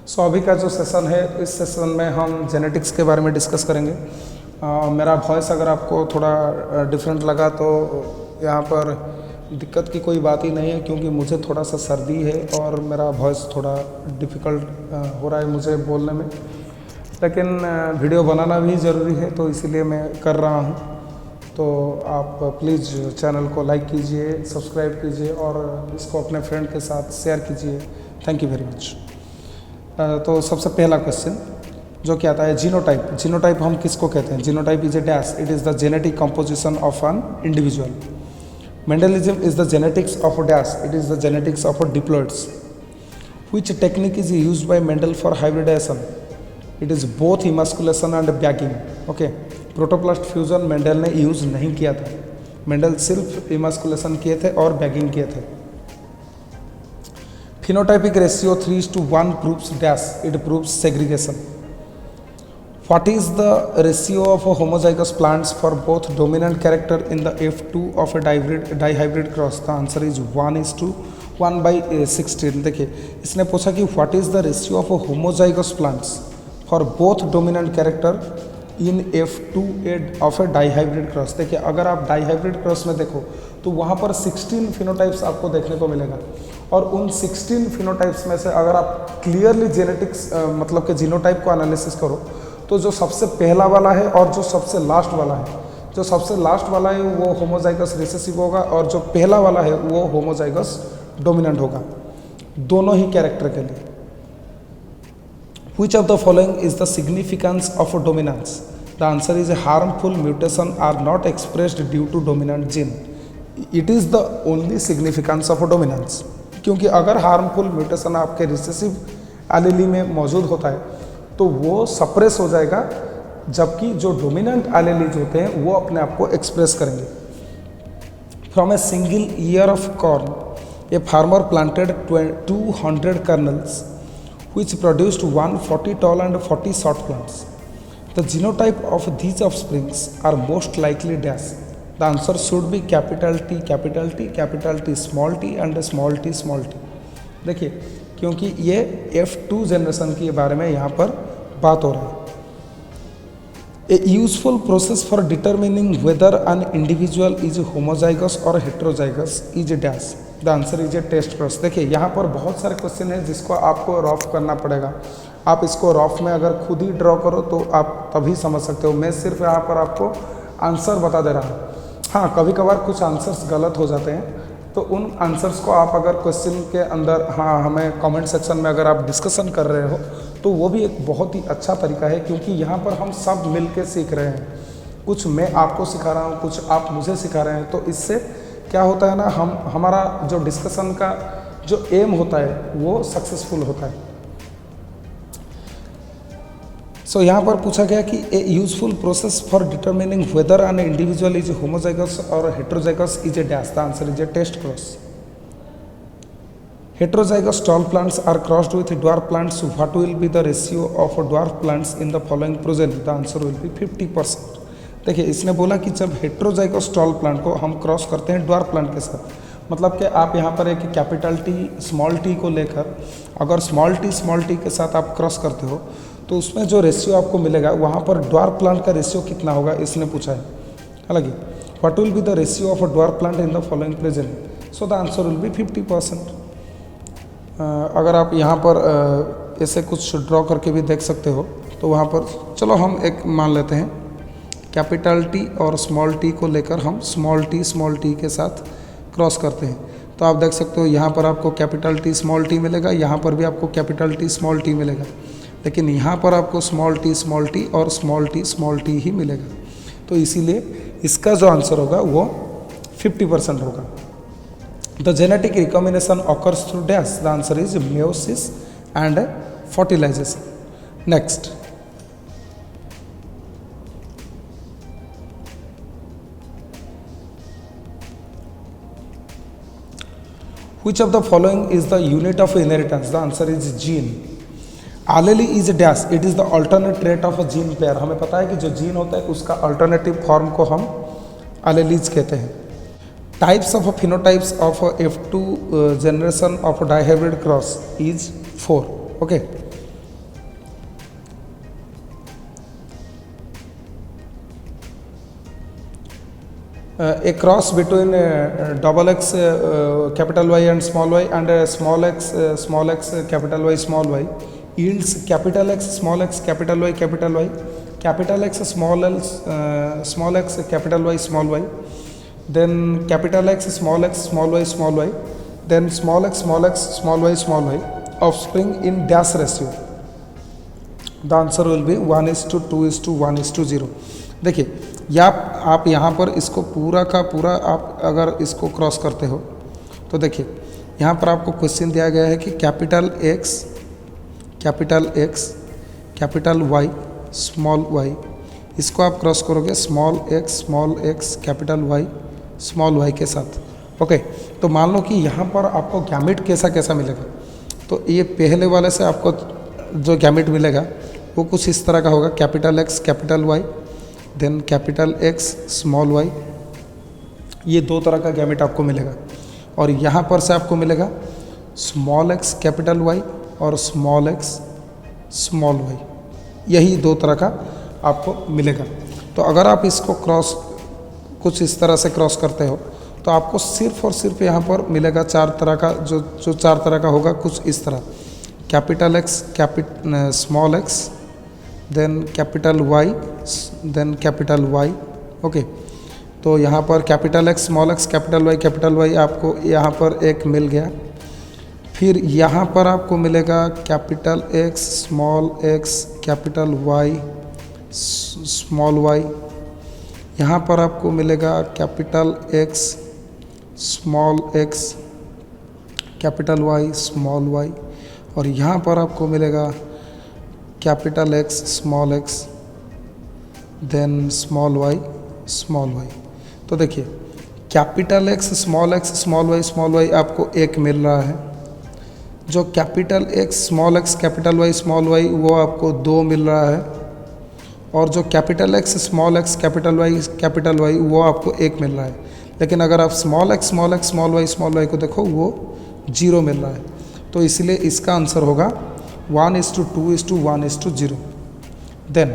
सो अभी का जो सेशन है, इस सेशन में हम जेनेटिक्स के बारे में डिस्कस करेंगे। मेरा वॉइस अगर आपको थोड़ा डिफरेंट लगा तो यहाँ पर दिक्कत की कोई बात ही नहीं है, क्योंकि मुझे थोड़ा सा सर्दी है और मेरा वॉइस थोड़ा डिफ़िकल्ट हो रहा है मुझे बोलने में, लेकिन वीडियो बनाना भी ज़रूरी है तो इसीलिए मैं कर रहा हूँ। तो आप प्लीज़ चैनल को लाइक कीजिए, सब्सक्राइब कीजिए और इसको अपने फ्रेंड के साथ शेयर कीजिए। Thank you very much. तो सबसे पहला क्वेश्चन जो क्या आता है, जीनोटाइप। जीनोटाइप हम किसको कहते हैं? Genotype is a dash, it is the genetic composition of an individual. Mendelism is the genetics of dash, it is the genetics of diploids. Which technique is used by Mendel for hybridisation? It is both emasculation and bagging. Okay, protoplast fusion Mendel ने use नहीं किया था, Mendel सिर्फ emasculation किए थे और bagging किए थे। Phenotypic ratio 3:1 proves dash, it proves segregation. What is the ratio of homozygous plants for both dominant character in the F2 of a dihybrid cross? The answer is 1:1/16। देखिए इसने पूछा कि what is the ratio of homozygous plants for both dominant character in F2 of a dihybrid cross। देखिए अगर आप dihybrid cross में देखो तो वहाँ पर 16 फिनोटाइप्स आपको देखने को मिलेगा, और उन 16 फिनोटाइप्स में से अगर आप क्लियरली जेनेटिक्स मतलब कि जीनोटाइप को एनालिसिस करो तो जो सबसे पहला वाला है और जो सबसे लास्ट वाला है, जो सबसे लास्ट वाला है वो होमोजाइगस रिसेसिव होगा और जो पहला वाला है वो होमोजाइगस डोमिनेंट होगा, दोनों ही कैरेक्टर के लिए। Which of the following is the significance of a dominance? The answer is harmful mutation are not expressed due to dominant gene. It is the only significance of a dominance। क्योंकि अगर harmful mutation आपके recessive एलीली में मौजूद होता है तो वो suppress हो जाएगा, जबकि जो डोमिनेंट एलीलीज होते हैं वो अपने आप को एक्सप्रेस करेंगे। From a single year of corn a farmer planted 200 kernels which produced 140 tall and 40 short plants. The genotype of these offsprings are most likely dash. The answer should be capital T, capital T, capital T, small t and small t, small t। देखिए क्योंकि ये F2 generation के बारे में यहाँ पर बात हो रही है। A useful process for determining whether an individual is homozygous or heterozygous is dash। The answer is a test cross. देखिए यहाँ पर बहुत सारे क्वेश्चन है जिसको आपको रफ करना पड़ेगा। आप इसको रफ में अगर खुद ही ड्रॉ करो तो आप तभी समझ सकते हो, मैं सिर्फ यहाँ पर आपको आंसर बता दे रहा हूँ। हाँ, कभी कभार कुछ आंसर्स गलत हो जाते हैं, तो उन आंसर्स को आप अगर क्वेश्चन के अंदर हाँ हमें कमेंट सेक्शन में अगर आप डिस्कशन कर रहे हो तो वो भी एक बहुत ही अच्छा तरीका है, क्योंकि यहाँ पर हम सब मिल के सीख रहे हैं। कुछ मैं आपको सिखा रहा हूँ, कुछ आप मुझे सिखा रहे हैं, तो इससे क्या होता है ना, हमारा जो डिस्कशन का जो एम होता है वो सक्सेसफुल होता है। सो यहाँ पर पूछा गया कि a useful process for determining whether an individual is homozygous और heterozygous is a dash. The answer is a test cross. Heterozygous tall plants are crossed with dwarf plants, what will be the ratio of dwarf plants in the following progeny? The answer will be 50%। देखिए इसने बोला कि जब heterozygous tall plant को हम cross करते हैं dwarf plant के साथ, मतलब कि आप यहाँ पर एक कैपिटल टी स्मॉल टी को लेकर अगर स्मॉल टी के साथ आप क्रॉस करते हो तो उसमें जो रेशियो आपको मिलेगा वहाँ पर ड्वार्फ प्लांट का रेशियो कितना होगा इसने पूछा है। हालांकि what will be the ratio of a dwarf plant in the following present? So the answer will be 50%। अगर आप यहाँ पर ऐसे कुछ ड्रॉ करके भी देख सकते हो तो वहाँ पर चलो हम एक मान लेते हैं, कैपिटल टी और स्मॉल टी को लेकर हम स्मॉल टी के साथ क्रॉस करते हैं, तो आप देख सकते हो यहाँ पर आपको कैपिटल टी स्मॉल टी मिलेगा, यहाँ पर भी आपको कैपिटल टी स्मॉल टी मिलेगा, लेकिन यहाँ पर आपको स्मॉल टी और स्मॉल टी ही मिलेगा। तो इसीलिए इसका जो आंसर होगा वो 50% होगा। The genetic recombination occurs through dash. The answer is meiosis and fertilization. Next, Which of the following is the unit of inheritance? The answer is gene. Allele is a dash, it is the alternate trait of a gene pair। हमें पता है कि जो gene होता है उसका alternative form को हम alleles कहते हैं। Types of phenotypes of F2 generation of dihybrid cross is 4। Okay, a cross between double x capital Y and small y and small x capital Y small y yields capital X capital Y, capital X small x capital Y small y, then capital X small y, then small x small y offspring in dash ratio. The answer will be 1:2:1:0. देखिए या आप यहाँ पर इसको पूरा का पूरा आप अगर इसको क्रॉस करते हो तो देखिए यहाँ पर आपको क्वेश्चन दिया गया है कि capital X capital Y small y, इसको आप क्रॉस करोगे small x capital Y small y के साथ। ओके, तो मान लो कि यहाँ पर आपको गैमेट कैसा मिलेगा, तो ये पहले वाले से आपको जो गैमेट मिलेगा वो कुछ इस तरह का होगा, capital X capital Y then capital X small y, ये दो तरह का गैमेट आपको मिलेगा। और यहाँ पर से आपको मिलेगा स्मॉल x कैपिटल Y और स्मॉल x स्मॉल y, यही दो तरह का आपको मिलेगा। तो अगर आप इसको क्रॉस कुछ इस तरह से क्रॉस करते हो तो आपको सिर्फ और सिर्फ यहाँ पर मिलेगा चार तरह का, जो चार तरह का होगा कुछ इस तरह, capital X small x then capital Y then capital Y। Okay, तो यहाँ पर capital X small x capital Y आपको यहाँ पर एक मिल गया। फिर यहाँ पर आपको मिलेगा capital X small x capital Y small y, यहाँ पर आपको मिलेगा capital X small x capital Y small y, और यहाँ पर आपको मिलेगा capital X small x then small y small y। तो देखिए कैपिटल X स्मॉल y आपको एक मिल रहा है, जो capital X small x capital Y small y वो आपको दो मिल रहा है, और जो capital X small x capital Y वो आपको एक मिल रहा है। लेकिन अगर आप स्मॉल x स्मॉल y को देखो वो 0 मिल रहा है, तो इसलिए इसका आंसर होगा 1:2:1:0। Then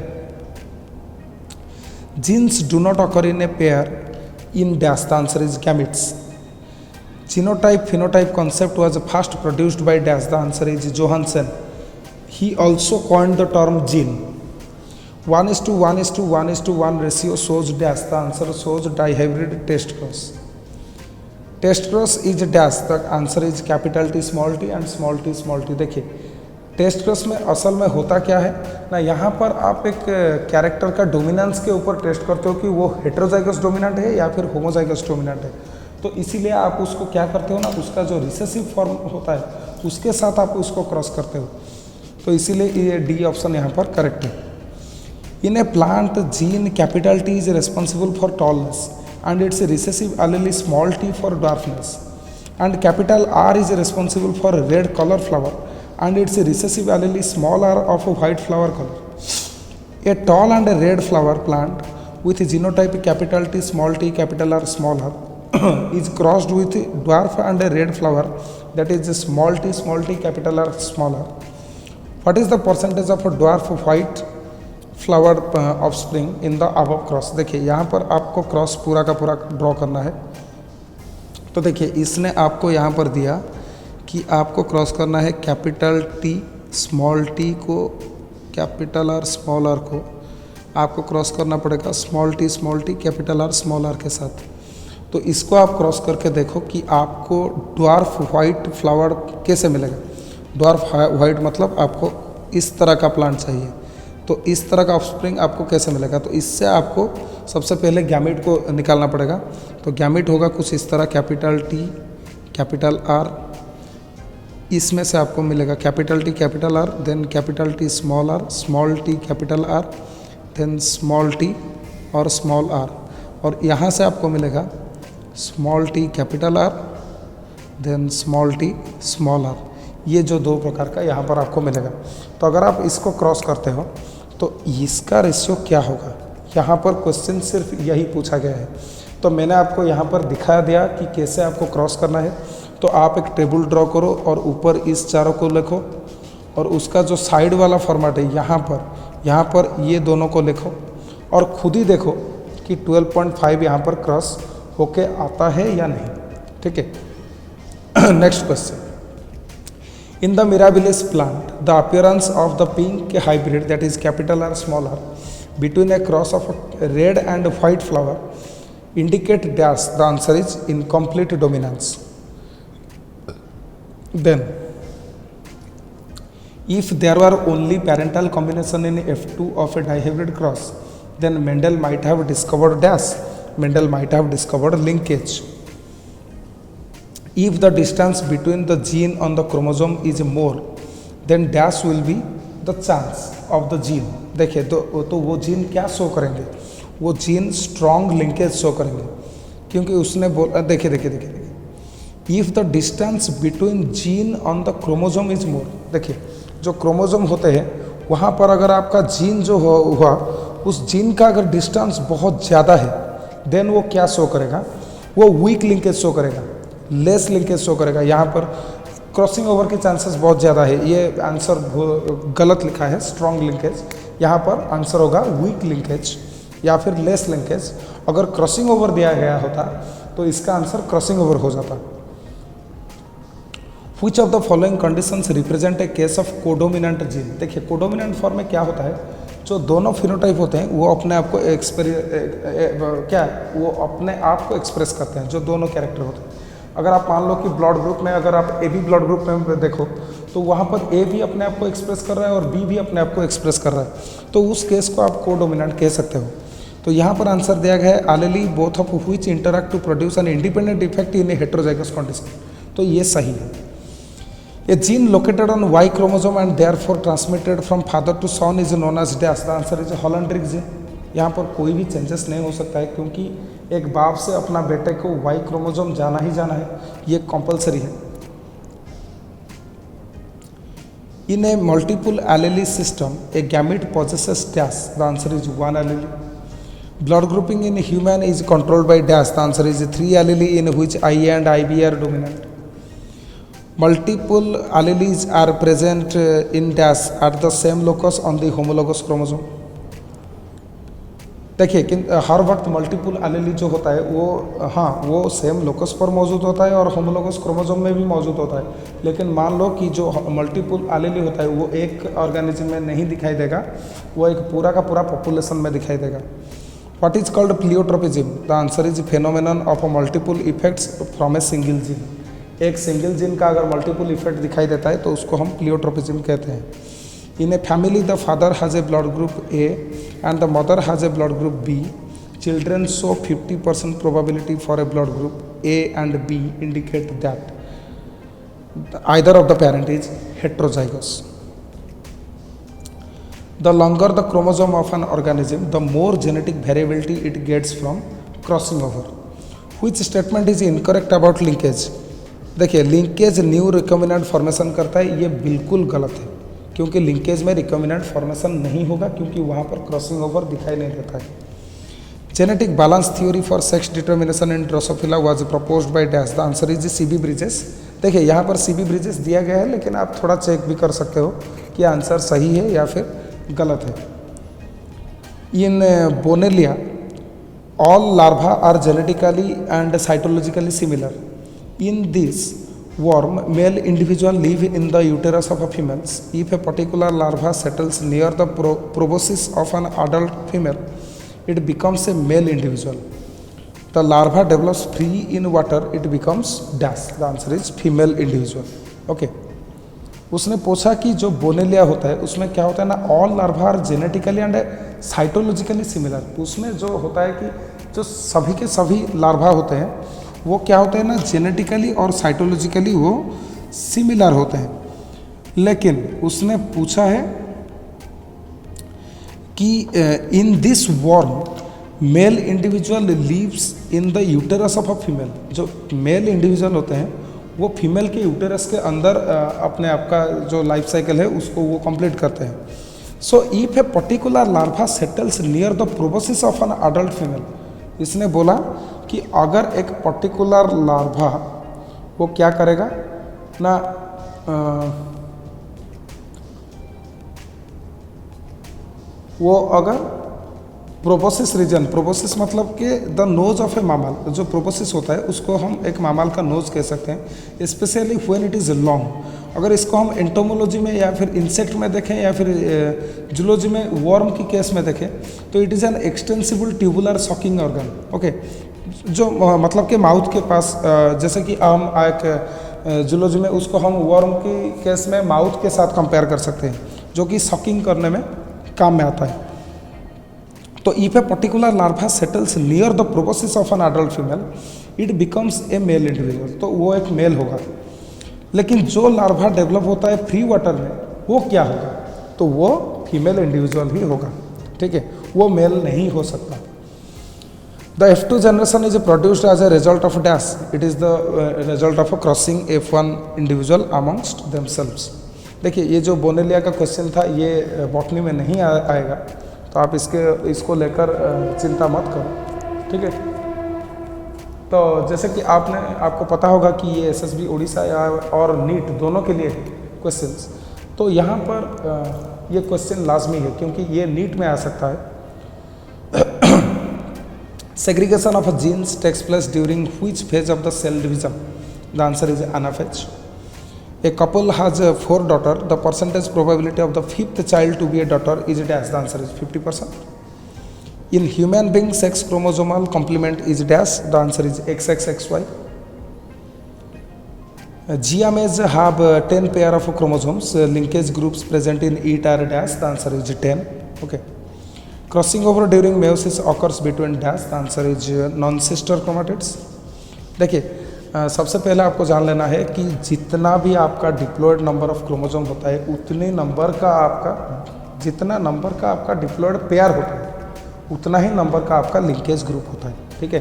genes do not occur in a pair in dash. The answer is gametes. Genotype phenotype concept was first produced by dash. The answer is Johansen. He also coined the term gene. 1:1:1:1 ratio shows dash. The answer shows dihybrid test cross. Test cross is dash, the answer is capital T small t and small t। देखिए test cross में असल में होता क्या है ना, यहाँ पर आप एक कैरेक्टर का डोमिनेंस के ऊपर टेस्ट करते हो कि वो हेटेरोजाइगस डोमिनेंट है या फिर होमोजाइगस डोमिनेंट है। तो इसीलिए आप उसको क्या करते हो ना, उसका जो रिसेसिव फॉर्म होता है उसके साथ आप उसको क्रॉस करते हो, तो इसीलिए ये डी ऑप्शन यहाँ पर करेक्ट है। In a plant gene capital T is responsible for tallness and its recessive allele small t for dwarfness, and capital R is responsible for red color flower and its recessive allele small r of white flower color. A tall and a red flower plant with genotype capital T small t capital R small r is crossed with dwarf and a red flower that is small t capital R small r. What is the percentage of a dwarf white flower offspring in the above cross? देखिए यहाँ पर आपको cross पूरा का पूरा draw करना है। तो देखिए इसने आपको यहाँ पर दिया कि आपको क्रॉस करना है कैपिटल T स्मॉल t को कैपिटल R स्मॉल r को आपको क्रॉस करना पड़ेगा small t capital R small r के साथ। तो इसको आप क्रॉस करके देखो कि आपको ड्वार्फ वाइट फ्लावर कैसे मिलेगा। ड्वार्फ वाइट मतलब आपको इस तरह का प्लांट चाहिए, तो इस तरह का ऑफस्प्रिंग आपको कैसे मिलेगा? तो इससे आपको सबसे पहले गैमेट को निकालना पड़ेगा। तो गैमेट होगा कुछ इस तरह कैपिटल T कैपिटल R, इसमें से आपको मिलेगा capital T capital R then capital T small t capital R then small t और स्मॉल r, और यहाँ से आपको मिलेगा small t capital R then small t small r। ये जो दो प्रकार का यहाँ पर आपको मिलेगा। तो अगर आप इसको क्रॉस करते हो तो इसका रेशियो क्या होगा, यहाँ पर क्वेश्चन सिर्फ यही पूछा गया है। तो मैंने आपको यहाँ पर दिखा दिया कि कैसे आपको क्रॉस करना है। तो आप एक टेबल ड्रॉ करो और ऊपर इस चारों को लिखो, और उसका जो साइड वाला फॉर्मेट है यहाँ पर ये दोनों को लिखो, और खुद ही देखो कि 12.5 यहाँ पर क्रॉस होके आता है या नहीं, ठीक है। Next question, in the mirabilis plant the appearance of the pink hybrid that is capital R small r between a cross of a red and white flower indicate dash. The answer is incomplete dominance. Then if there were only parental combination in F2 of a dihybrid cross, then Mendel might have discovered dash. Mendel might have discovered linkage. If the distance between the gene on the chromosome is more, then dash will be the chance of the gene. देखिए तो वो gene क्या show करेंगे, वो gene strong linkage show करेंगे, क्योंकि उसने बोला, देखिए if the distance between gene on the chromosome is more, देखिए जो क्रोमोजोम होते हैं वहाँ पर अगर आपका जीन जो हुआ उस जीन का अगर डिस्टेंस बहुत ज़्यादा है, देन वो क्या शो करेगा, वो वीक लिंकेज शो करेगा, लेस लिंकेज शो करेगा। यहाँ पर क्रॉसिंग ओवर के चांसेस बहुत ज़्यादा है, ये आंसर गलत लिखा है, स्ट्रॉन्ग लिंकेज, यहाँ पर आंसर होगा वीक लिंकेज या फिर लेस लिंकेज। अगर क्रॉसिंग ओवर दिया गया होता तो इसका आंसर क्रॉसिंग ओवर हो जाता। Which of the following conditions represent a case of codominant gene. देखिए कोडोमिनेंट फॉर्म में क्या होता है, जो दोनों फिनोटाइप होते हैं वो अपने आप को वो अपने आप को एक्सप्रेस करते हैं, जो दोनों कैरेक्टर होते हैं। अगर आप मान लो कि ब्लड ग्रुप में, अगर आप ए बी ब्लड ग्रुप में देखो तो वहाँ पर ए भी अपने आप को एक्सप्रेस कर रहा है और बी भी अपने आप को एक्सप्रेस कर रहा है, तो उस केस को आप कोडोमिनेंट कह सकते हो। तो यहाँ पर आंसर दिया गया है allele both of which interact to produce an independent effect in a heterozygous condition, तो ये सही है। A gene located on Y chromosome and therefore transmitted from father to son is known as dash. The answer is holandric gene. यहाँ पर कोई भी changes नहीं हो सकता है, क्योंकि एक बाप से अपना बेटे को वाई क्रोमोसोम जाना ही जाना है, ये कंपलसरी है। In a multiple allele system a gamete possesses dash. The answer is 1 allele. Blood grouping in human is controlled by dash. The answer is 3 allele in which IA and IB are dominant. Multiple alleles are present in dash at the same locus on the homologous chromosome. देखिए कि हर वक्त multiple एलेली जो होता है वो, हाँ, वो same locus पर मौजूद होता है और होमोलोगस क्रोमोसोम में भी मौजूद होता है। लेकिन मान लो कि जो मल्टीपल एलेली होता है वो एक ऑर्गेनिज्म में नहीं दिखाई देगा, वो एक पूरा का पूरा पॉपुलेशन में दिखाई देगा। What is called pleiotropism? The answer is phenomenon of a multiple effects from a single gene. एक सिंगल जीन का अगर मल्टीपल इफेक्ट दिखाई देता है तो उसको हम प्लियोट्रोपिज्म कहते हैं। In a family, the father has a blood group A and the mother has a blood group B. Children show 50% probability for a blood group A and B indicate that either of the parent is heterozygous. The longer the chromosome of an organism, the more genetic variability it gets from crossing over. Which statement is incorrect about linkage? देखिए linkage new recombinant formation करता है, ये बिल्कुल गलत है, क्योंकि linkage में recombinant formation नहीं होगा, क्योंकि वहाँ पर क्रॉसिंग ओवर दिखाई नहीं देता है। Genetic balance theory for sex determination in Drosophila was proposed by dash. The answer is CB bridges. देखिए यहाँ पर सीबी ब्रिजेस दिया गया है, लेकिन आप थोड़ा चेक भी कर सकते हो कि आंसर सही है या फिर गलत है। In Bonellia all larva are genetically and cytologically similar. In this worm, male individual live in the uterus of a female. If a particular larva settles near the proboscis of an adult female, it becomes a male individual. The larva develops free in water, it becomes dash. The answer is female individual. Okay. उसने पूछा कि जो बोनेलिया होता है उसमें क्या होता है ना, all larva are genetically and cytologically similar. उसमें जो होता है कि जो सभी के सभी लार्वा होते हैं वो क्या होते हैं ना, जेनेटिकली और साइटोलॉजिकली वो सिमिलर होते हैं। लेकिन उसने पूछा है कि in this worm male individual lives in the uterus of a female. जो मेल इंडिविजुअल होते हैं वो फीमेल के यूटेरस के अंदर अपने आप का जो लाइफ साइकिल है उसको वो कंप्लीट करते हैं। So if a particular larva settles near the proboscis of an adult female, इसने बोला कि अगर एक पर्टिकुलर लार्वा वो क्या करेगा ना, वो अगर प्रोबोसिस रीजन, प्रोबोसिस मतलब कि द नोज ऑफ ए मामल, जो प्रोबोसिस होता है उसको हम एक मामल का नोज कह सकते हैं, specially when it is long. अगर इसको हम एंटोमोलॉजी में या फिर इंसेक्ट में देखें या फिर जूलॉजी में वर्म की केस में देखें तो it is an extensible tubular soaking organ. Okay, जो मतलब कि माउथ के पास, जैसे कि हम एक जूलॉजी में उसको हम वर्म की केस में माउथ के साथ कंपेयर कर सकते हैं, जो कि सॉकिंग करने में काम में आता है। तो if a particular larva settles near the proboscis of an adult female it becomes a male individual, तो वो एक मेल होगा। लेकिन जो लार्वा डेवलप होता है फ्री वाटर में वो क्या होगा, तो वो फीमेल इंडिविजुअल ही होगा। ठीक है, वो मेल नहीं हो सकता। The F2 generation is produced as a result of dash, it is the result of crossing F1 individual amongst themselves. देखिए, ये जो बोनेलिया का क्वेश्चन था ये बॉटनी में नहीं आएगा, तो आप इसको लेकर चिंता मत करो। ठीक है, तो जैसे कि आपको पता होगा कि ये SSB उड़ीसा और नीट दोनों के लिए क्वेश्चंस, तो यहाँ पर ये क्वेश्चन लाजमी है क्योंकि ये नीट में आ सकता है। Segregation of genes takes place during which phase of the cell division, the answer is anaphase. A couple has 4 daughters. The percentage probability of the 5th child to be a daughter is dash. The answer is 50%. In human being, sex chromosomal complement is dash. The answer is XXXY. Gametes have 10 pair of chromosomes. Linkage groups present in each are dash. The answer is 10. Okay. Crossing over during meiosis occurs between dash. The answer is non-sister chromatids. देखिए, सबसे पहले आपको जान लेना है कि जितना भी आपका डिप्लॉयड नंबर ऑफ क्रोमोसोम होता है उतने नंबर का आपका, जितना नंबर का आपका डिप्लॉयड पेयर होता है उतना ही नंबर का आपका लिंकेज ग्रुप होता है। ठीक है,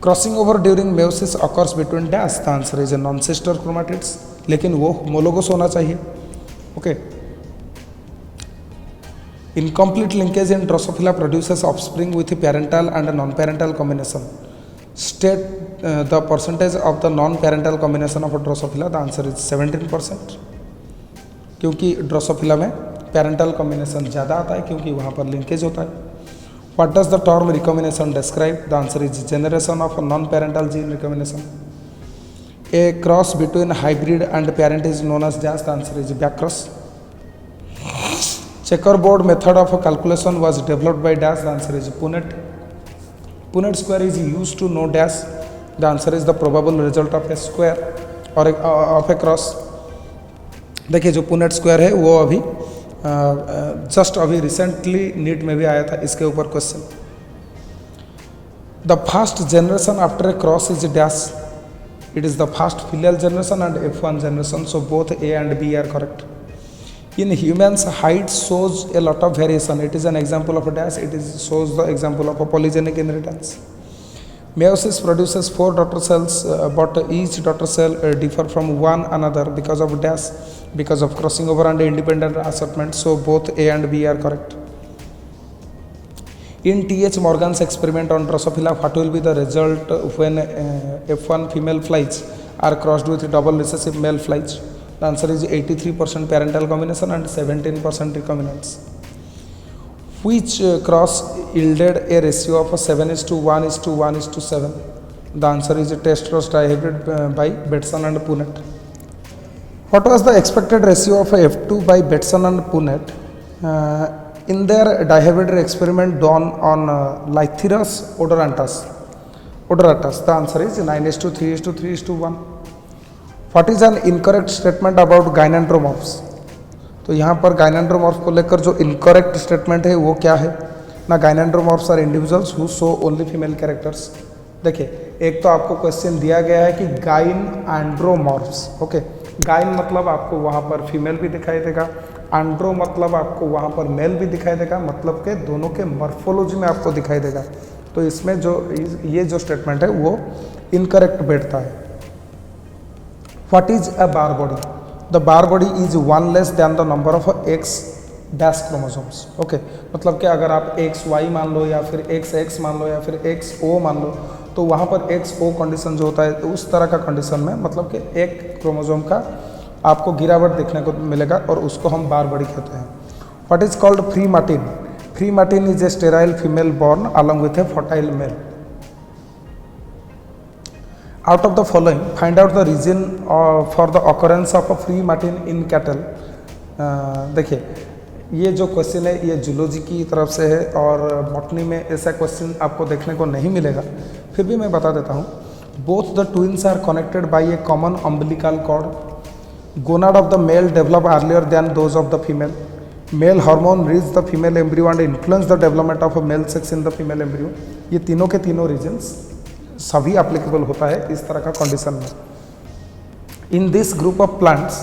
crossing over during meiosis occurs between dash, the answer is non sister chromatids, लेकिन वो होमोलोगस होना चाहिए। Okay, incomplete linkage in Drosophila produces offspring with parental and non parental combination. State the percentage of the non-parental combination of a Drosophila. The answer is 17%, क्योंकि Drosophila में parental combination ज़्यादा आता है क्योंकि वहाँ पर लिंकेज होता है। What does the term recombination describe? The answer is generation of a non-parental gene recombination. A cross between hybrid and parent is known as dash. The answer is back cross. Checkerboard method of calculation was developed by dash. The answer is Punnett. Punnett square is used to know dash. The answer is the probable result of a square or of a cross. देखिए, जो Punnett square है वो अभी just अभी recently NEET में भी आया था, इसके ऊपर question. The first generation after a cross is dash, it is the first filial generation and F1 generation, so both A and B are correct. In humans, height shows a lot of variation. It is an example of a dash. It shows the example of a polygenic inheritance. Meiosis produces 4 daughter cells, but each daughter cell differ from one another because of dash, because of crossing over and independent assortment. So both A and B are correct. In T.H. Morgan's experiment on Drosophila, what will be the result when F1 female flies are crossed with double recessive male flies? The answer is 83% parental combination and 17% recombinants. Which cross yielded a ratio of 7:1:1:7? The answer is a test cross dihybrid by Betson and Punnett. What was the expected ratio of F2 by Betson and Punnett in their dihybrid experiment done on Lythyrus odoratus? The answer is 9:3:3:1. What is an incorrect statement about gynandromorphs? तो यहाँ पर गाइनेंड्रोमॉर्फ को लेकर जो incorrect statement है वो क्या है ना, gynandromorphs are individuals who show only female characters. देखिए, एक तो आपको क्वेश्चन दिया गया है कि गाइन एंड्रोमॉर्फ्स। ओके, गाइन मतलब आपको वहाँ पर फीमेल भी दिखाई देगा, एंड्रो मतलब आपको वहाँ पर मेल भी दिखाई देगा, मतलब के दोनों के मॉर्फोलॉजी में आपको दिखाई देगा। तो इसमें जो ये जो स्टेटमेंट है वो इनकरेक्ट बैठता है। What is a bar body? The bar body is one less than the number of X dash chromosomes. Okay, मतलब कि अगर आप XY मान लो या फिर XX मान लो या फिर XO मान लो, तो वहाँ पर XO कंडीशन जो होता है उस तरह का कंडीशन में मतलब कि एक क्रोमोसोम का आपको गिरावट देखने को मिलेगा और उसको हम बार बॉडी कहते हैं। What is called free Martin? Free Martin is a sterile female born along with a fertile male. Out of the following, find out the reason for the occurrence of a free martin in cattle. देखिए, ये जो question है ये zoology की तरफ से है और बॉटनी में ऐसा क्वेश्चन आपको देखने को नहीं मिलेगा, फिर भी मैं बता देता हूँ. Both the twins are connected by a common umbilical cord. Gonad of the male develop earlier than those of the female. Male hormone reach the female embryo and influence the development of a male sex in the female embryo. ये तीनों के तीनों regions सभी applicable होता है इस तरह का कंडीशन में. In this group of plants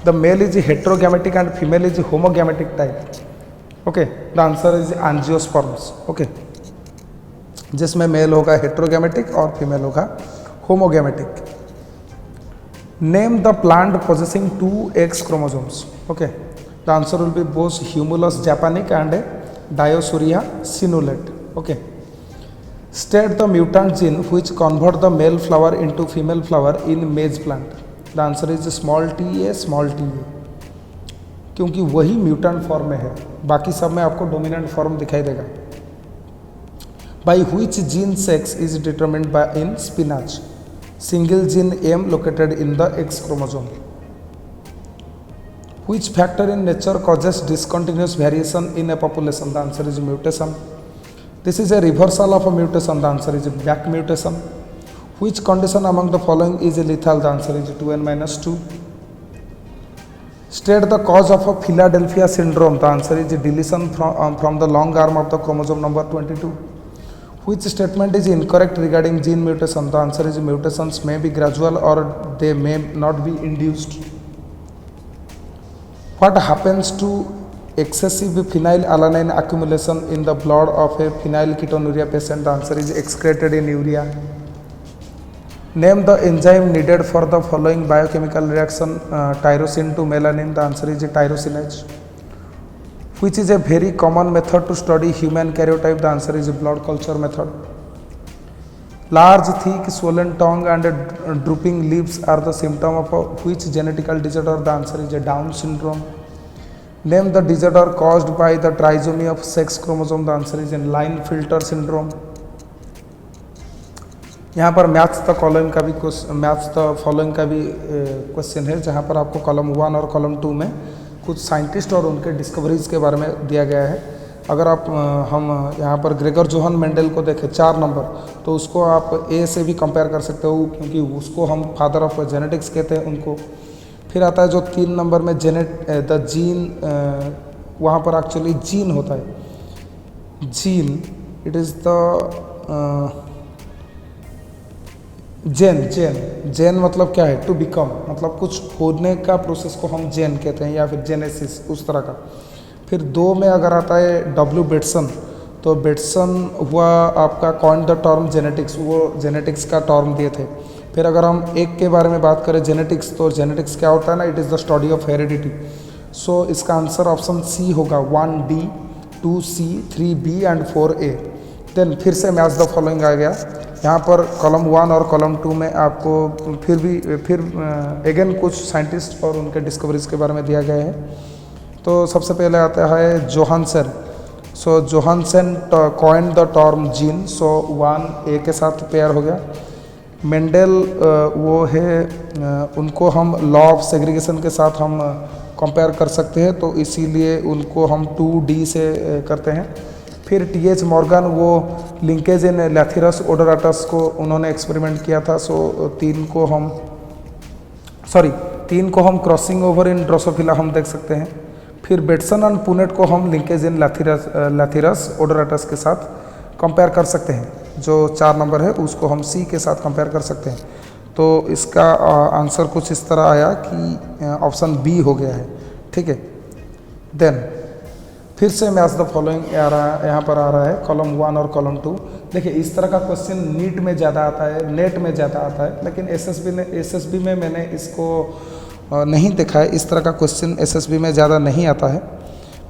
the male is heterogametic and female is homogametic type. Okay, the answer is angiosperms. Okay, जिसमें मेल होगा हेट्रोगैमेटिक और फीमेल होगा homogametic. Name the plant possessing 2X chromosomes. Okay, the answer will be both Humulus japonicus and Dioscorea sinuata. Okay, state the mutant gene which convert the male flower into female flower in maize plant. The answer is small ta small ta. क्योंकि वही mutant form में है, बाकी सब में आपको dominant form दिखाई देगा. By which gene sex is determined by in spinach? Single gene M located in the X chromosome. Which factor in nature causes discontinuous variation in a population? The answer is mutation. This is a reversal of a mutation. The answer is back mutation. Which condition among the following is lethal? The answer is 2n-2. State the cause of a Philadelphia syndrome. The answer is deletion from the long arm of the chromosome number 22. Which statement is incorrect regarding gene mutation? The answer is mutations may be gradual or they may not be induced. What happens to excessive phenylalanine accumulation in the blood of a phenylketonuria patient? The answer is excreted in urea. Name the enzyme needed for the following biochemical reaction, tyrosine to melanin. The answer is tyrosinase. Which is a very common method to study human karyotype? The answer is blood culture method. Large, thick, swollen tongue and drooping lips are the symptom of which genetical disorder? The answer is a Down syndrome. Name the disorder caused by the trisomy of sex chromosome. The answer is in Klinefelter syndrome. यहाँ पर maths the column का भी maths the following का भी question है, जहाँ पर आपको कॉलम 1 और कॉलम 2 में कुछ साइंटिस्ट और उनके डिस्कवरीज के बारे में दिया गया है. अगर आप हम यहाँ पर ग्रेगर जोहन मेंडल को देखें 4 नंबर, तो उसको आप ए से भी कंपेयर कर सकते हो, क्योंकि उसको हम फादर ऑफ जेनेटिक्स कहते हैं उनको. फिर आता है जो 3 नंबर में द जीन, वहाँ पर एक्चुअली जीन होता है. जीन इट इज़ द जेन मतलब क्या है? टू बिकम, मतलब कुछ होने का प्रोसेस को हम जेन कहते हैं या फिर जेनेसिस, उस तरह का. फिर 2 में अगर आता है डब्ल्यू बेटसन, तो बेटसन हुआ आपका कॉइन द टर्म जेनेटिक्स, वो जेनेटिक्स का टर्म दिए थे. फिर अगर हम 1 के बारे में बात करें जेनेटिक्स, तो जेनेटिक्स क्या होता है ना? It is the study of heredity. So इसका आंसर ऑप्शन सी होगा 1D, 2C, 3B and 4A. Then फिर से मैच द फॉलोइंग आ गया. यहाँ पर कॉलम 1 और कॉलम 2 में आपको फिर अगेन कुछ साइंटिस्ट और उनके डिस्कवरीज के बारे में दिया गया है. तो सबसे पहले आता है Johansson. So Johansson coined the term gene, so 1A के साथ पेयर हो गया. मेंडल वो है, उनको हम लॉ ऑफ सेग्रीगेशन के साथ हम कंपेयर कर सकते हैं, तो इसीलिए उनको हम 2D से करते हैं. फिर TH मॉर्गन, वो लिंकेज इन लैथिरस ओडोराटस को उन्होंने एक्सपेरिमेंट किया था. सो 3 को हम क्रॉसिंग ओवर इन ड्रोसोफिला हम देख सकते हैं. फिर बेटसन एंड पुनेट को हम लिंकेज इन लैथिरस ओडोराटस के साथ कंपेयर कर सकते हैं. जो 4 नंबर है उसको हम C के साथ कंपेयर कर सकते हैं. तो इसका आंसर कुछ इस तरह आया कि ऑप्शन B हो गया है. ठीक है. देन फिर से मैच द फॉलोइंग आ रहा है, यहाँ पर आ रहा है कॉलम 1 और कॉलम 2. देखिए इस तरह का क्वेश्चन नीट में ज़्यादा आता है, नेट में ज़्यादा आता है, लेकिन एसएसबी में मैंने इसको नहीं देखा है. इस तरह का क्वेश्चन एसएसबी में ज़्यादा नहीं आता है.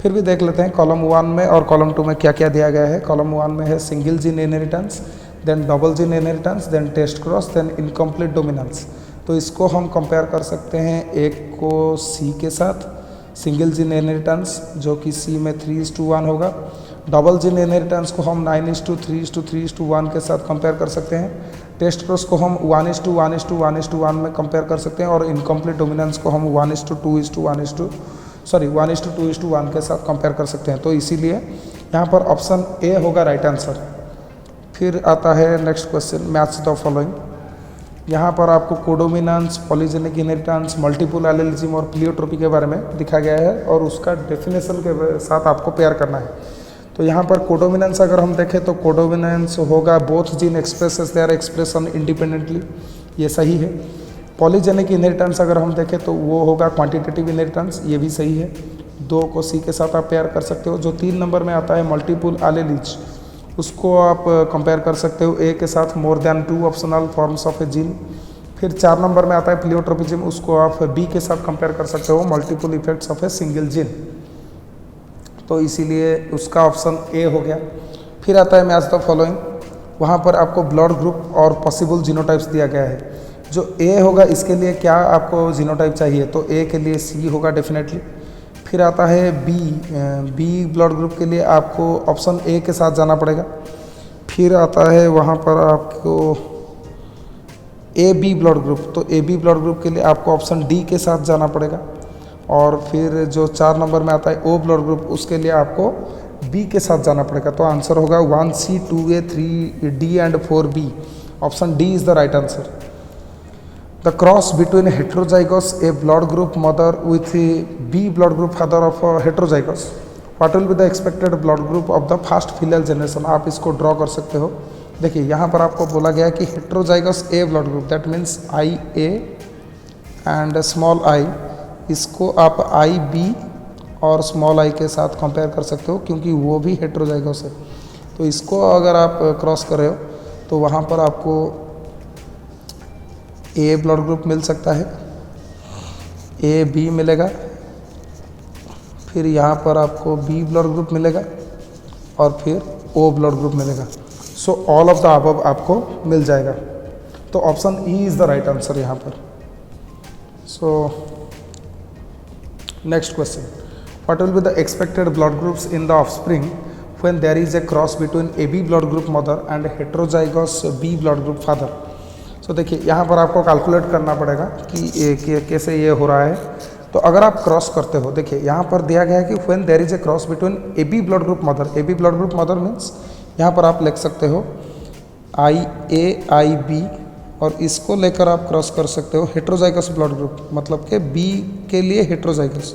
फिर भी देख लेते हैं कॉलम 1 में और कॉलम 2 में क्या क्या दिया गया है. कॉलम 1 में है single gene inheritance, then double gene inheritance, then test cross, then incomplete dominance. तो इसको हम कंपेयर कर सकते हैं एक को C के साथ, सिंगल जीन इनहेरिटेंस जो कि C में 3:1 होगा. डबल जीन इनहेरिटेंस को हम 9:3:3:1 के साथ कंपेयर कर सकते हैं। टेस्ट क्रॉस को हम 1:1:1:1 में कंपेयर कर सकते हैं और इनकम्प्लीट डोमिनेंस को हम 1:2:1 के साथ कंपेयर कर सकते हैं। तो इसीलिए यहाँ पर ऑप्शन ए होगा राइट आंसर। फिर आता है next question, match the following. यहाँ पर आपको codominance, polygenic inheritance, multiple allelism और प्लियोट्रोपी के बारे में दिखा गया है और उसका डेफिनेशन के साथ आपको पेयर करना है। तो यहाँ पर कोडोमिनेंस अगर हम देखें तो कोडोमिनेंस होगा both gene expresses their expression independently, ये सही है। पॉलीजेनिक इनहेरिटेंस अगर हम देखें तो वो होगा क्वांटिटेटिव इनहेरिटेंस, ये भी सही है। 2 को सी के साथ आप पेयर कर सकते हो। जो 3 नंबर में आता है मल्टीपल एलिलिज, उसको आप कंपेयर कर सकते हो ए के साथ more than 2 optional forms of A gene. फिर 4 नंबर में आता है प्लियोट्रोपिज्म, उसको आप बी के साथ कंपेयर कर सकते हो multiple effects of A single gene. तो इसीलिए उसका ऑप्शन ए हो गया। फिर आता है मैच द फॉलोइंग। वहाँ पर आपको ब्लड ग्रुप और पॉसिबल जीनोटाइप्स दिया गया है। जो ए होगा इसके लिए क्या आपको जीनोटाइप चाहिए, तो ए के लिए सी होगा डेफिनेटली। फिर आता है बी ब्लड ग्रुप के लिए आपको ऑप्शन ए के साथ जाना पड़ेगा। फिर आता है वहाँ पर आपको ए बी ब्लड ग्रुप, तो ए बी ब्लड ग्रुप के लिए आपको ऑप्शन डी के साथ जाना पड़ेगा। और फिर जो 4 नंबर में आता है ओ ब्लड ग्रुप, उसके लिए आपको बी के साथ जाना पड़ेगा। तो आंसर होगा 1C 2A 3D and 4B। Option D is the right answer. The cross between heterozygous A blood group mother with a B blood group father of a heterozygous, what will be the expected blood group of the first filial generation? आप इसको draw कर सकते हो। देखिए यहाँ पर आपको बोला गया है कि heterozygous A blood group, that means IA and small I, इसको आप IB और small I के साथ कंपेयर कर सकते हो क्योंकि वो भी heterozygous है। तो इसको अगर आप क्रॉस कर रहे हो तो वहाँ पर आपको ए ब्लड ग्रुप मिल सकता है, ए बी मिलेगा, फिर यहाँ पर आपको बी ब्लड ग्रुप मिलेगा और फिर ओ ब्लड ग्रुप मिलेगा। सो ऑल ऑफ द अबव आपको मिल जाएगा। तो option E is the right answer यहाँ पर। So next question, what will be the expected blood groups in the offspring when there is a cross between A B blood group mother and heterozygous B blood group father. So देखिए यहाँ पर आपको calculate करना पड़ेगा कि कैसे ये हो रहा है। तो अगर आप क्रॉस करते हो, देखिए यहाँ पर दिया गया है कि when there is a cross between A B blood group mother, A B blood group mother means यहाँ पर आप लिख सकते हो IA/IB और इसको लेकर आप क्रॉस कर सकते हो हेट्रोजाइगस ब्लड ग्रुप, मतलब कि बी के लिए हेट्रोजाइगस,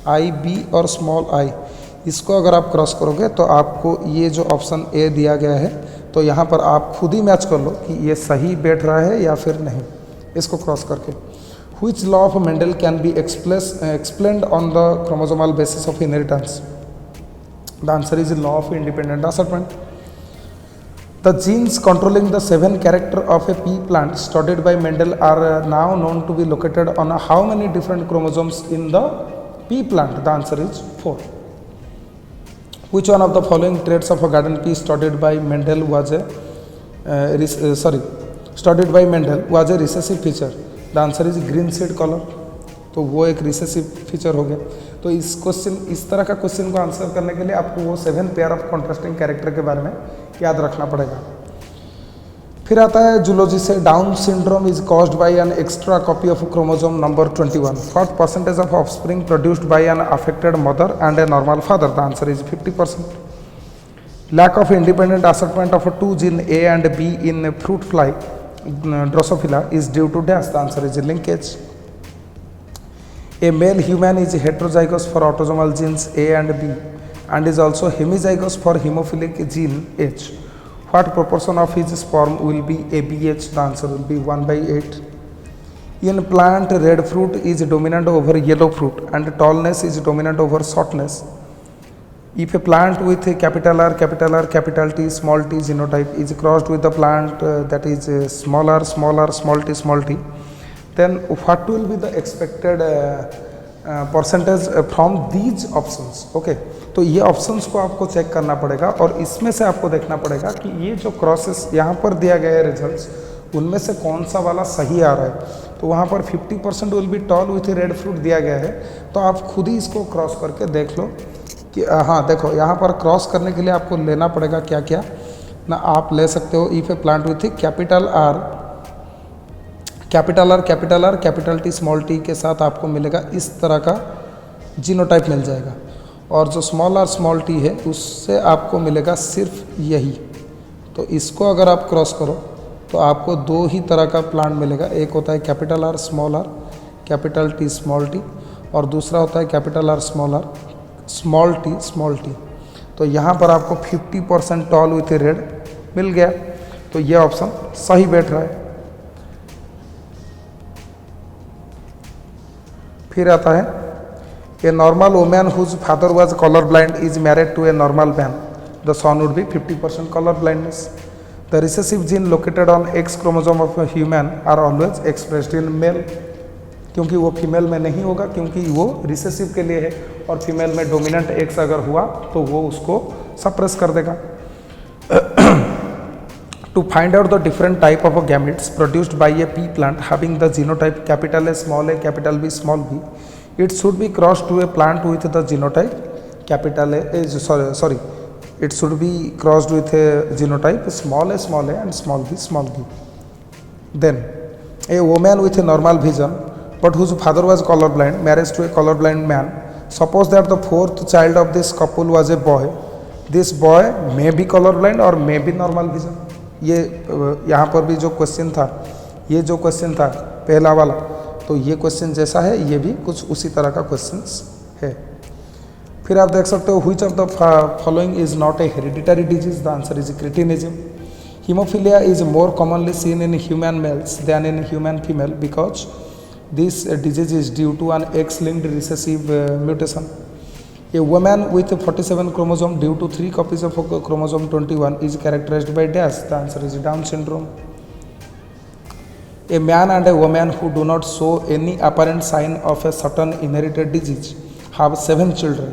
IB और स्मॉल I, इसको अगर आप क्रॉस करोगे तो आपको ये जो ऑप्शन ए दिया गया है, तो यहाँ पर आप खुद ही मैच कर लो कि ये सही बैठ रहा है या फिर नहीं इसको क्रॉस करके। Which law of Mendel can be explained on the chromosomal basis of inheritance? The answer is law of independent assortment. The genes controlling the 7 character of a pea plant studied by Mendel are now known to be located on how many different chromosomes in the pea plant? The answer is 4. Which one of the following traits of a garden pea studied by Mendel was a recessive feature? The answer is green seed color. तो वो एक recessive feature हो गया। तो इस तरह का question को आंसर करने के लिए आपको वो 7 पेयर ऑफ कॉन्ट्रास्टिंग कैरेक्टर के बारे में याद रखना पड़ेगा। फिर आता है जूलॉजी से, down syndrome is caused by an extra copy of chromosome number 21. What percentage of offspring produced by an affected mother and a normal father? The answer is 50%. Lack of independent assortment of 2 gene A and B in fruit fly Drosophila is due to dash. The answer is linkage. A male human is heterozygous for autosomal genes A and B and is also hemizygous for hemophilic gene H. What proportion of his sperm will be ABH? The answer will be 1/8. In plant, red fruit is dominant over yellow fruit and tallness is dominant over shortness. If a plant with a capital R, capital T, small t genotype is crossed with the plant that is small r, small t, then what will be the expected percentage from these options? Okay, तो ये options को आपको check करना पड़ेगा और इसमें से आपको देखना पड़ेगा कि ये जो क्रॉसेस यहाँ पर दिया गया है रिजल्ट्स, उनमें से कौन सा वाला सही आ रहा है। तो वहाँ पर 50% will be toll with red fruit दिया गया है, तो आप खुद ही इसको क्रॉस करके देख लो कि हाँ देखो यहाँ पर क्रॉस करने के लिए आपको लेना पड़ेगा क्या क्या ना, आप ले सकते हो if A plant with capital R capital T small T के साथ आपको मिलेगा इस तरह का जीनोटाइप मिल जाएगा, और जो स्मॉल आर स्मॉल टी है उससे आपको मिलेगा सिर्फ यही। तो इसको अगर आप क्रॉस करो तो आपको दो ही तरह का प्लांट मिलेगा, एक होता है capital R capital T small T, और दूसरा होता है कैपिटल आर स्मॉल टी। तो यहाँ पर आपको 50% टॉल विथ रेड मिल गया, तो ये ऑप्शन सही बैठ रहा है। फिर आता है a normal women whose father was colour blind is married to a normal man, the son would be 50% colour blindness. The recessive gene located on X chromosome of human are always expressed in male, क्योंकि वो female में नहीं होगा, क्योंकि वो recessive के लिए है, और फीमेल में डोमिनेंट एक्स अगर हुआ तो वो उसको सप्रेस कर देगा। To find out the different type of gametes produced by a pea plant having the genotype capital A, capital B, small b, it should be crossed to a plant with the genotype capital A, it should be crossed with a genotype small a and small b. Then a woman with a normal vision but whose father was colorblind marries to a colorblind man. Suppose that the fourth child of this couple was a boy. This boy may be colorblind or may be normal vision. ये यहाँ पर भी जो question था, ये जो question था पहला वाला, तो ये क्वेश्चन जैसा है ये भी कुछ उसी तरह का क्वेश्चन है। फिर आप देख सकते हो which of the following is not a hereditary disease, the answer is cretinism. Haemophilia is more commonly seen in human males than in human female because this disease is due to an X linked recessive mutation. A woman with 47 chromosome due to 3 copies of chromosome 21 is characterized by dash. The answer is Down syndrome. A man and a woman who do not show any apparent sign of a certain inherited disease have 7 children.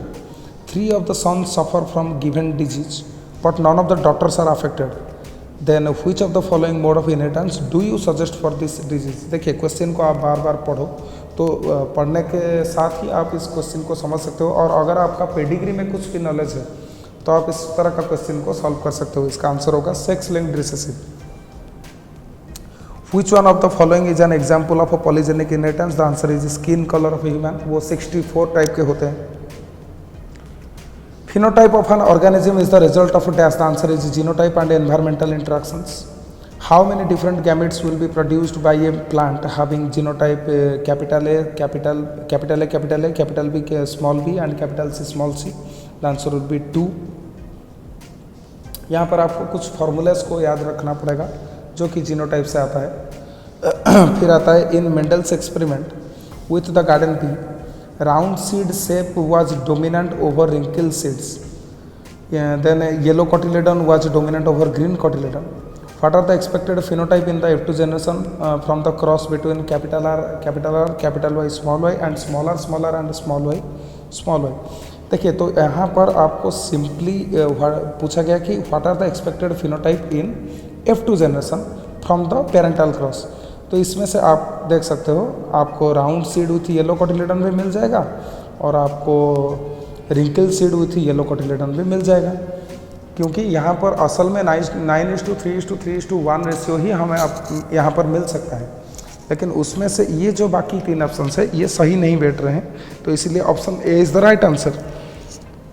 3 of the sons suffer from given disease, but none of the daughters are affected. Then which of the following mode of inheritance do you suggest for this disease? देखिए question को आप बार बार पढ़ो, तो पढ़ने के साथ ही आप इस क्वेश्चन को समझ सकते हो, और अगर आपका पेडिग्री में कुछ भी नॉलेज है तो आप इस तरह का क्वेश्चन को सॉल्व कर सकते हो। इसका आंसर होगा sex linked recessive. Which one of the following is an example of a polygenic inheritance? The answer is skin colour of human. वो 64 टाइप के होते हैं। Phenotype of an organism is the result of dash. The answer is genotype and environmental interactions. How many different gametes will be produced by a plant having genotype capital A, capital B, small b and capital C, small c? The answer would be 2. यहाँ पर आपको कुछ formulas को याद रखना पड़ेगा जो कि जीनोटाइप से आता है। फिर आता है in Mendel's experiment with the garden pea, round seed shape was dominant over wrinkle seeds, then yellow cotyledon was dominant over green cotyledon. What are the expected phenotype in the F2 generation from the cross between capital R, capital Y, small y and small r and small y? देखिए तो यहाँ पर आपको simply पूछा गया कि what are the expected phenotype in F2 generation from the parental cross. तो इसमें से आप देख सकते हो आपको round seed with yellow cotyledon भी मिल जाएगा, और आपको wrinkle seed with yellow cotyledon भी मिल जाएगा, क्योंकि यहाँ पर असल में 9:3:3:1 रेशियो ही हमें यहाँ पर मिल सकता है, लेकिन उसमें से ये जो बाकी 3 ऑप्शन है ये सही नहीं बैठ रहे हैं, तो इसीलिए option A is the right answer.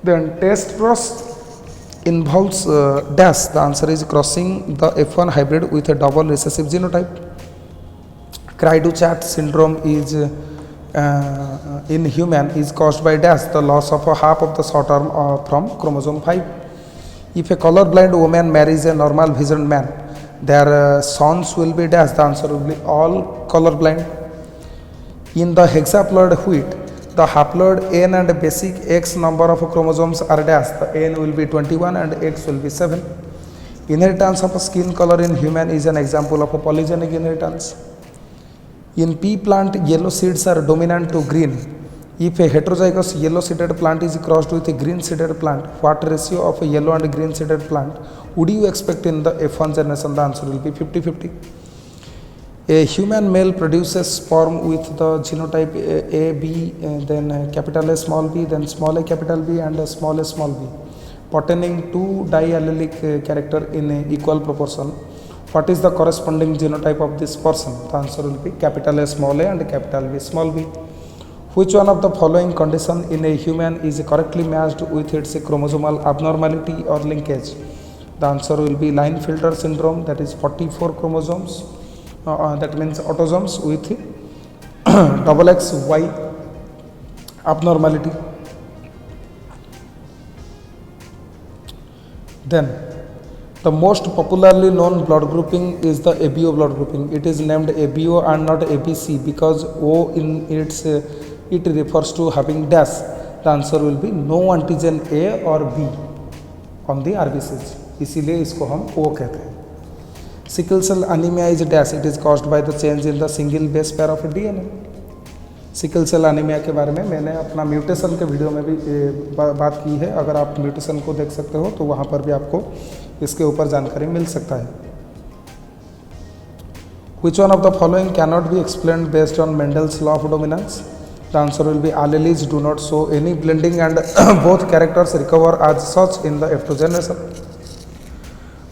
Then test cross involves dash. The answer is crossing the F1 hybrid with a double recessive genotype. Cri du chat syndrome is in human is caused by dash, the loss of a half of the short arm from chromosome 5. If a colorblind woman marries a normal visioned man, their sons will be dash. The answer will be all colorblind. In the hexaploid wheat, the haploid N and basic X number of chromosomes are dash. The N will be 21 and X will be 7. Inheritance of skin color in human is an example of a polygenic inheritance. In pea plant, yellow seeds are dominant to green. If a heterozygous yellow seeded plant is crossed with a green seeded plant, what ratio of a yellow and green seeded plant would you expect in the F1 generation? The answer will be 50-50. A human male produces sperm with the genotype A, B, then capital A, small b, then small a, capital B, and small a, small b, pertaining to diallelic character in equal proportion. What is the corresponding genotype of this person? The answer will be capital A, small a, and capital B, small b. Which one of the following condition in a human is correctly matched with its chromosomal abnormality or linkage? The answer will be Klinefelter syndrome, that is 44 chromosomes. That means autosomes with XXY abnormality. Then the most popularly known blood grouping is the ABO blood grouping. It is named ABO and not ABC because O in its it refers to having dash. The answer will be no antigen A or B on the RBCs, इसीलिए इसको हम O कहते हैं. Sickle cell anemia is dash. It is caused by the change in the single base pair of DNA. Sickle cell anaemia के बारे में मैंने अपना म्यूटेशन के वीडियो में भी बात की है. अगर आप म्यूटेशन को देख सकते हो तो वहाँ पर भी आपको इसके ऊपर जानकारी मिल सकता है. Which one of the following cannot be explained based on Mendel's law of dominance? The answer will be alleles do not show any blending and both characters recover as such in the F2 generation.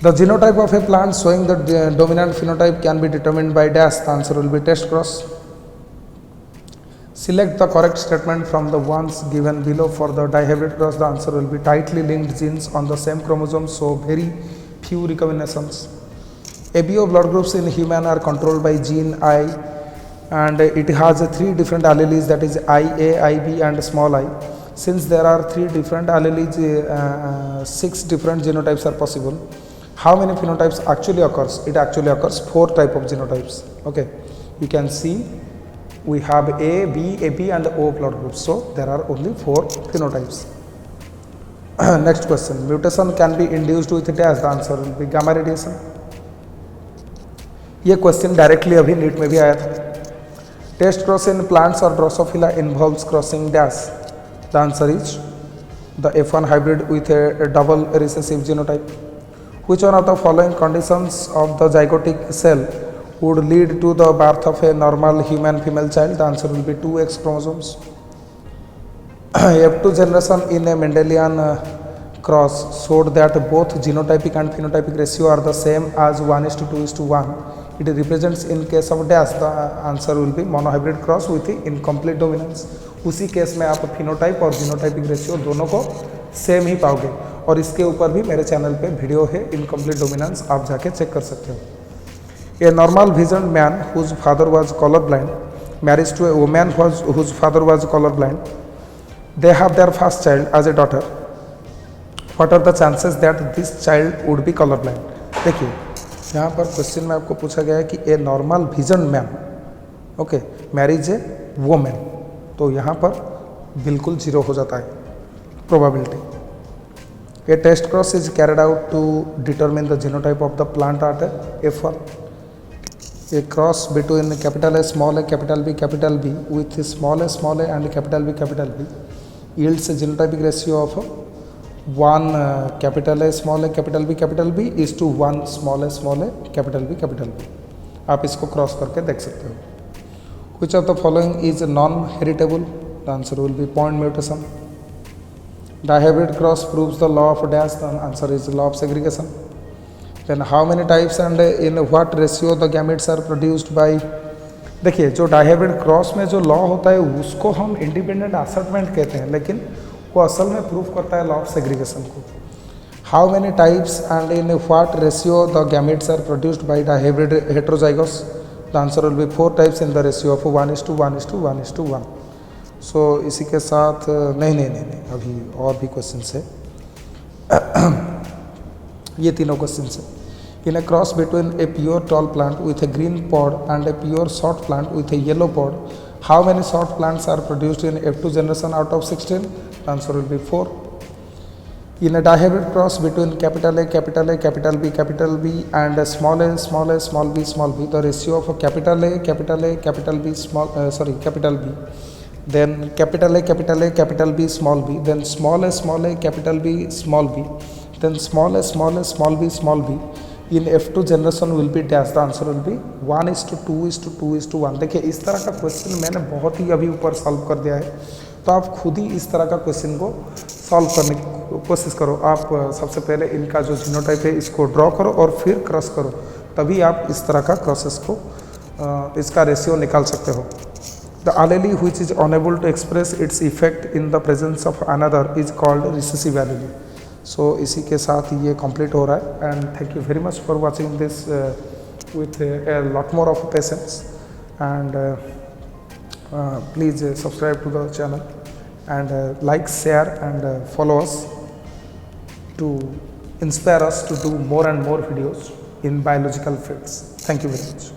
The genotype of a plant showing the dominant phenotype can be determined by dash. The answer will be test cross. Select the correct statement from the ones given below for the dihybrid cross. The answer will be tightly linked genes on the same chromosome, so very few recombinations. ABO blood groups in human are controlled by gene I, and it has three different alleles, that is IA, IB, and small I. Since there are three different alleles, 6 different genotypes are possible. How many phenotypes actually occurs? It actually occurs 4 type of genotypes. Okay, you can see we have A, B, AB, and O blood groups. So there are only 4 phenotypes. Next question: mutation can be induced with dash. The answer will be gamma radiation. ये question directly अभी NEET में भी आया था. Test cross in plants और Drosophila involves crossing dash. The answer is the F1 hybrid with a double recessive genotype. Which one of the following conditions of the zygotic cell would lead to the birth of a normal human female child? The answer will be 2X chromosomes. F2 generation in a Mendelian cross showed that both genotypic and phenotypic ratio are the same as 1:2:1. It represents in case of dash. The answer will be monohybrid cross with incomplete dominance. उसी case में आप phenotype और genotypic ratio दोनों को same ही पाओगे. और इसके ऊपर भी मेरे चैनल पे वीडियो है इनकम्प्लीट डोमिनेंस, आप जाके चेक कर सकते हो. A normal vision man whose father was colour blind marriage to a woman whose father was colour blind. They have their first child as a daughter. What are the chances that this child would be colour blind? देखिए यहाँ पर question में आपको पूछा गया है कि ए normal vision man okay marriage ए women, तो यहाँ पर बिल्कुल 0 हो जाता है probability. A test cross is carried out to determine the genotype of the plant at F1. A cross between capital A, small a, capital B with small a, and capital B yields a genotypic ratio of 1 capital A, small a, capital B is to 1 small a, capital B. आप इसको cross करके देख सकते हो. Which of the following is non-heritable? The answer will be point mutation. Dihybrid cross proves the law of dash. The answer is the law of segregation. Then how many types and in what ratio the gametes are produced by? देखिए जो dihybrid cross में जो law होता है उसको हम independent असर्टमेंट कहते हैं, लेकिन वो असल में प्रूफ करता है लॉ ऑफ सेग्रीगेशन को. How many types and in what ratio the gametes are produced by dihybrid heterozygous? The answer will be 4 types in the ratio of 1:1:1:1. So इसी के साथ नहीं अभी और भी क्वेश्चन है. ये तीनों क्वेश्चन है. In a cross between a pure tall plant with a green pod and a pure short plant with a yellow pod, how many short plants are produced in F2 generation out of 16? The answer will be 4. In a dihybrid cross between capital A, capital B and small a, small b, the ratio of capital B, capital B, then capital A, capital B, small b, then small a, capital B, small b, then small a, small b, small b in F2 generation will be dash, the answer will B 1:2:2:1। देखिए इस तरह का question मैंने बहुत ही अभी ऊपर solve कर दिया है, तो आप खुद ही इस तरह का क्वेश्चन को सॉल्व करने की कोशिश करो। आप सबसे पहले इनका जो जीनोटाइप है इसको ड्रॉ करो और फिर क्रॉस करो, तभी आप इस तरह का प्रोसेस को इसका रेशियो निकाल सकते हो। The allele which is unable to express its effect in the presence of another is called recessive allele। सो इसी के साथ ये कंप्लीट हो रहा है, and thank you very much for watching this with a lot more of patience, and please subscribe to the channel and like, share and follow us to inspire us to do more and more videos in biological fields. Thank you very much.